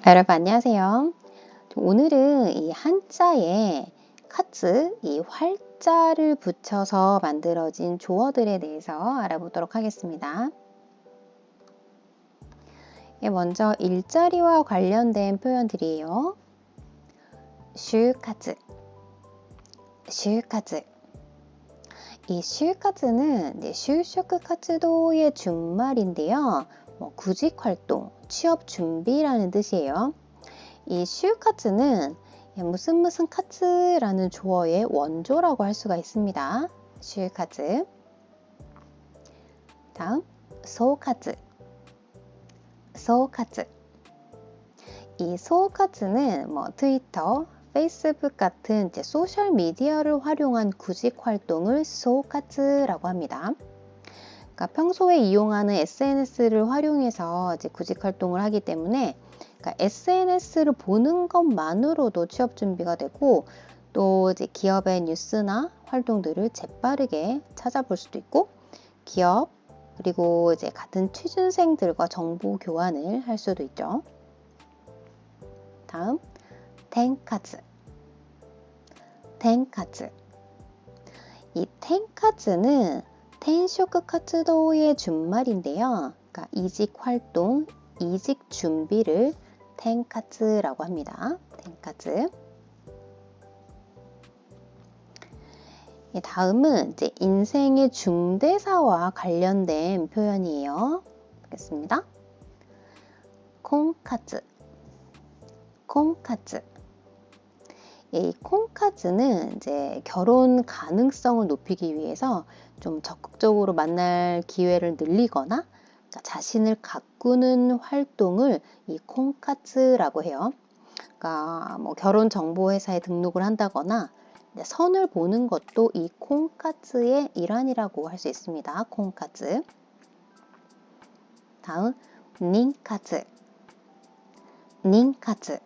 여러분 안녕하세요. 오늘은 이 한자에 카츠, 이 활자를 붙여서 만들어진 조어들에 대해서 알아보도록 하겠습니다. 먼저 일자리와 관련된 표현들이에요. 슈카츠, 슈카츠. 이 슈카츠는 슈쇼크 카츠도의 준말인데요. 구직활동, 취업 준비라는 뜻이에요. 이 슈카츠는 무슨 카츠라는 조어의 원조라고 할 수가 있습니다. 슈카츠. 다음 소카츠, 소카츠. 이 소카츠는 트위터, 페이스북 같은 소셜 미디어를 활용한 구직 활동을 소카츠라고 합니다. 그러니까 평소에 이용하는 SNS를 활용해서 구직 활동을 하기 때문에 SNS를 보는 것만으로도 취업 준비가 되고 또 기업의 뉴스나 활동들을 재빠르게 찾아볼 수도 있고 기업 그리고 같은 취준생들과 정보 교환을 할 수도 있죠. 다음 텐카츠, 텐카츠. 이 텐카츠는 텐쇼크 카츠도의 준말인데요. 그러니까 이직 활동, 이직 준비를 텐카츠라고 합니다. 텐카츠. 다음은 인생의 중대사와 관련된 표현이에요. 보겠습니다. 콩카츠, 콩카츠. 이 콩카츠는 결혼 가능성을 높이기 위해서 좀 적극적으로 만날 기회를 늘리거나 자신을 가꾸는 활동을 이 콩카츠라고 해요. 그러니까 결혼 정보 회사에 등록을 한다거나 선을 보는 것도 이 콩카츠의 일환이라고 할 수 있습니다. 콩카츠. 다음 닌카츠, 닌카츠.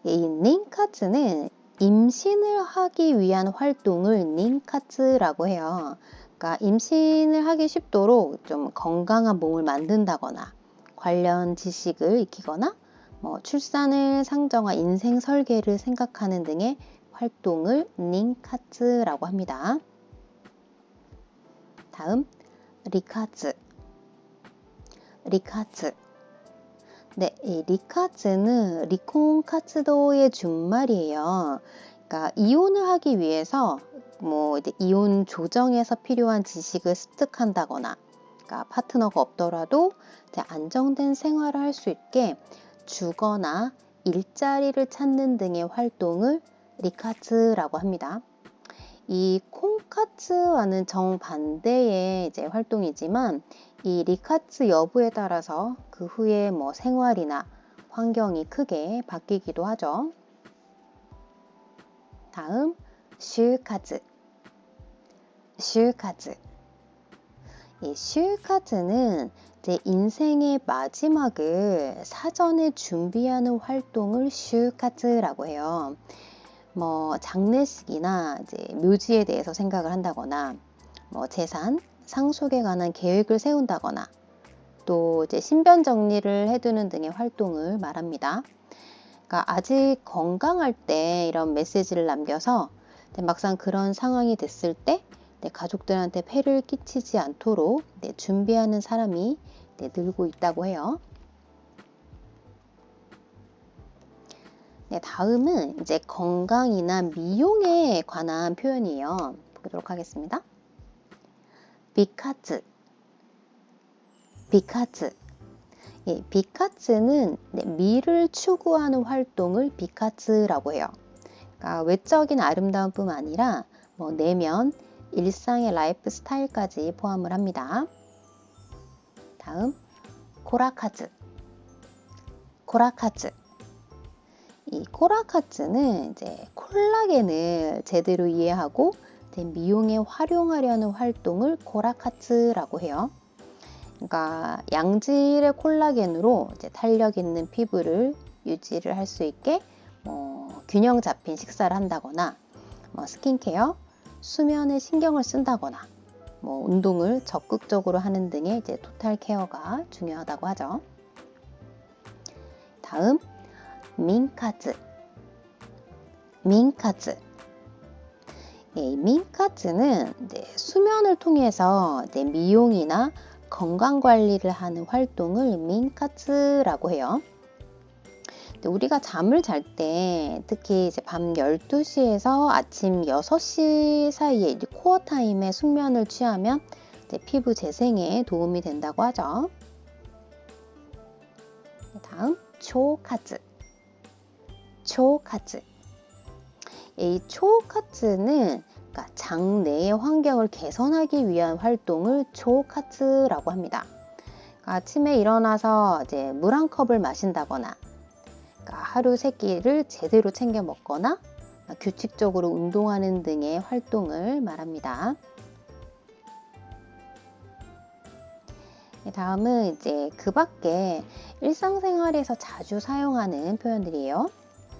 이 닌카츠는 임신을 하기 위한 활동을 닌카츠라고 해요. 그러니까 임신을 하기 쉽도록 좀 건강한 몸을 만든다거나 관련 지식을 익히거나 출산을 상정한 인생 설계를 생각하는 등의 활동을 닌카츠라고 합니다. 다음 리카츠, 리카츠. 네, 이 리카츠는 리콘카츠도의 준말이에요. 그러니까 이혼을 하기 위해서 이혼 조정에서 필요한 지식을 습득한다거나 그러니까 파트너가 없더라도 안정된 생활을 할 수 있게 주거나 일자리를 찾는 등의 활동을 리카츠라고 합니다. 이 콩카츠와는 정반대의 활동이지만 이 리카츠 여부에 따라서 그 후에 생활이나 환경이 크게 바뀌기도 하죠. 다음 슈카츠, 슈카츠. 이 슈카츠는 인생의 마지막을 사전에 준비하는 활동을 슈카츠라고 해요. 장례식이나 묘지에 대해서 생각을 한다거나 재산, 상속에 관한 계획을 세운다거나 또 신변 정리를 해두는 등의 활동을 말합니다. 그러니까 아직 건강할 때 이런 메시지를 남겨서 막상 그런 상황이 됐을 때 가족들한테 폐를 끼치지 않도록 준비하는 사람이 늘고 있다고 해요. 다음은 건강이나 미용에 관한 표현이에요. 보도록 하겠습니다. 비카츠, 비카츠. 비카츠는 미를 추구하는 활동을 비카츠라고 해요. 그러니까 외적인 아름다움뿐만 아니라 내면, 일상의 라이프 스타일까지 포함을 합니다. 다음 코라카츠, 코라카츠. 이 코라카츠는 콜라겐을 제대로 이해하고 미용에 활용하려는 활동을 코라카츠라고 해요. 그러니까 양질의 콜라겐으로 탄력 있는 피부를 유지를 할 수 있게 균형 잡힌 식사를 한다거나 스킨케어, 수면에 신경을 쓴다거나 운동을 적극적으로 하는 등의 토탈 케어가 중요하다고 하죠. 다음 민카즈. 민카즈. 이 민카즈는 수면을 통해서 미용이나 건강 관리를 하는 활동을 민카즈라고 해요. 우리가 잠을 잘 때 특히 이제 밤 12시에서 아침 6시 사이에 코어 타임에 숙면을 취하면 피부 재생에 도움이 된다고 하죠. 다음 초카즈. 초카즈. 이 초카즈는 장내의 환경을 개선하기 위한 활동을 초카즈라고 합니다. 아침에 일어나서 이제 물 한 컵을 마신다거나 하루 3끼를 제대로 챙겨 먹거나 규칙적으로 운동하는 등의 활동을 말합니다. 다음은 이제 그 밖에 일상생활에서 자주 사용하는 표현들이에요.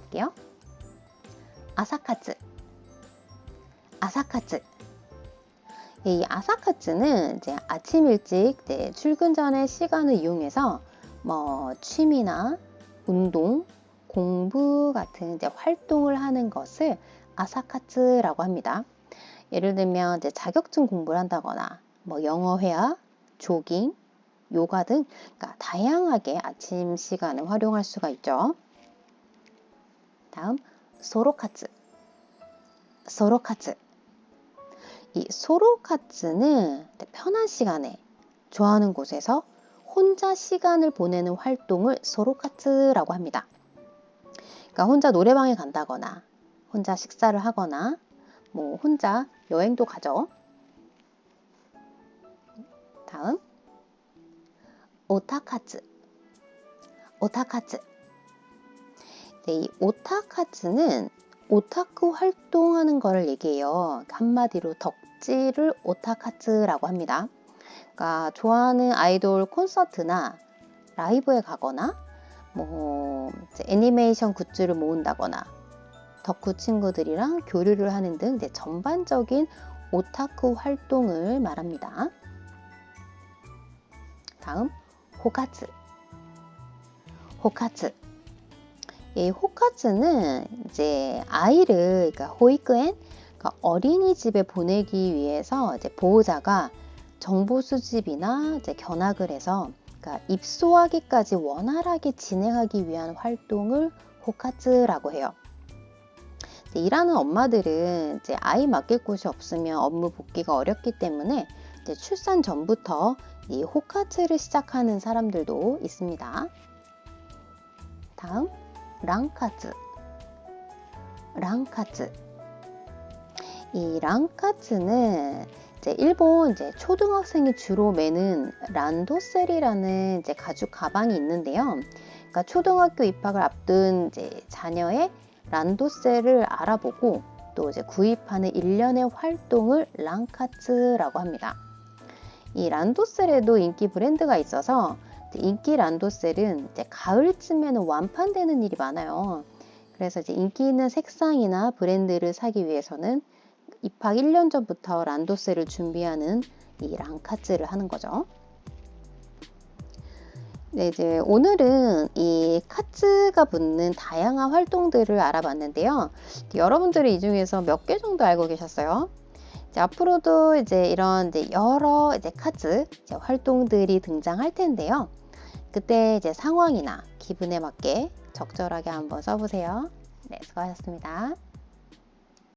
볼게요. 아사카즈. 아사카즈. 이 아사카즈는 이제 아침 일찍 출근 전에 시간을 이용해서 취미나 운동, 공부 같은 이제 활동을 하는 것을 아사카츠라고 합니다. 예를 들면 이제 자격증 공부를 한다거나 영어 회화, 조깅, 요가 등 다양하게 아침 시간을 활용할 수가 있죠. 다음 소로카츠. 소로카츠. 이 소로카츠는 편한 시간에 좋아하는 곳에서 혼자 시간을 보내는 활동을 소로카츠라고 합니다. 혼자 노래방에 간다거나 혼자 식사를 하거나 혼자 여행도 가죠. 다음 오타카츠. 오타카츠. 이 오타카츠는 오타쿠 활동하는 거를 얘기해요. 한마디로 덕질을 오타카츠라고 합니다. 좋아하는 아이돌 콘서트나 라이브에 가거나 애니메이션 굿즈를 모은다거나 덕후 친구들이랑 교류를 하는 등 전반적인 오타쿠 활동을 말합니다. 다음 호카츠. 호카츠. 이 호카츠는 이제 아이를 호이크엔 어린이집에 보내기 위해서 보호자가 정보 수집이나 견학을 해서 입소하기까지 원활하게 진행하기 위한 활동을 호카츠라고 해요. 일하는 엄마들은 아이 맡길 곳이 없으면 업무 복귀가 어렵기 때문에 출산 전부터 이 호카츠를 시작하는 사람들도 있습니다. 다음 랑카츠. 랑카츠. 이 랑카츠는 일본 초등학생이 주로 매는 란도셀이라는 가죽 가방이 있는데요. 초등학교 입학을 앞둔 자녀의 란도셀을 알아보고 또 구입하는 일련의 활동을 랑카츠라고 합니다. 이 란도셀에도 인기 브랜드가 있어서 인기 란도셀은 가을쯤에는 완판되는 일이 많아요. 그래서 인기 있는 색상이나 브랜드를 사기 위해서는 입학 1년 전부터 란도셀을 준비하는 이 랑카츠를 하는 거죠. 이제 오늘은 이 카츠가 붙는 다양한 활동들을 알아봤는데요. 여러분들이 이 중에서 몇 개 정도 알고 계셨어요? 앞으로도 이런 여러 카츠 활동들이 등장할 텐데요. 그때 상황이나 기분에 맞게 적절하게 한번 써보세요. 네, 수고하셨습니다.